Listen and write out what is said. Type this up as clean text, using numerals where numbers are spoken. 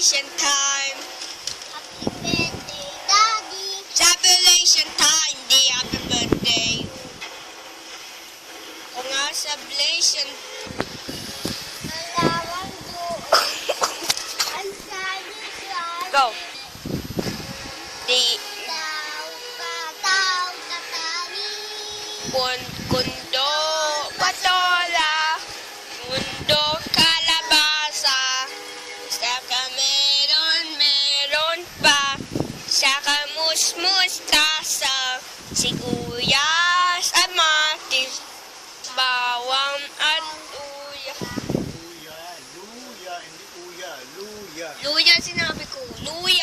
Celebration time. Happy birthday, Daddy. Celebration time, di happy birthday. Kung nga celebration. Malawang doon. Ang sali-sali. Go. Di Taw, tatali. kundo, patola. Mundo, kalabasa. Saka meron pa. Saka mustasa. Sibuyas at matis. Bawang at luya. Luya, hindi uya, luya. Luya sinabi ko. Luya.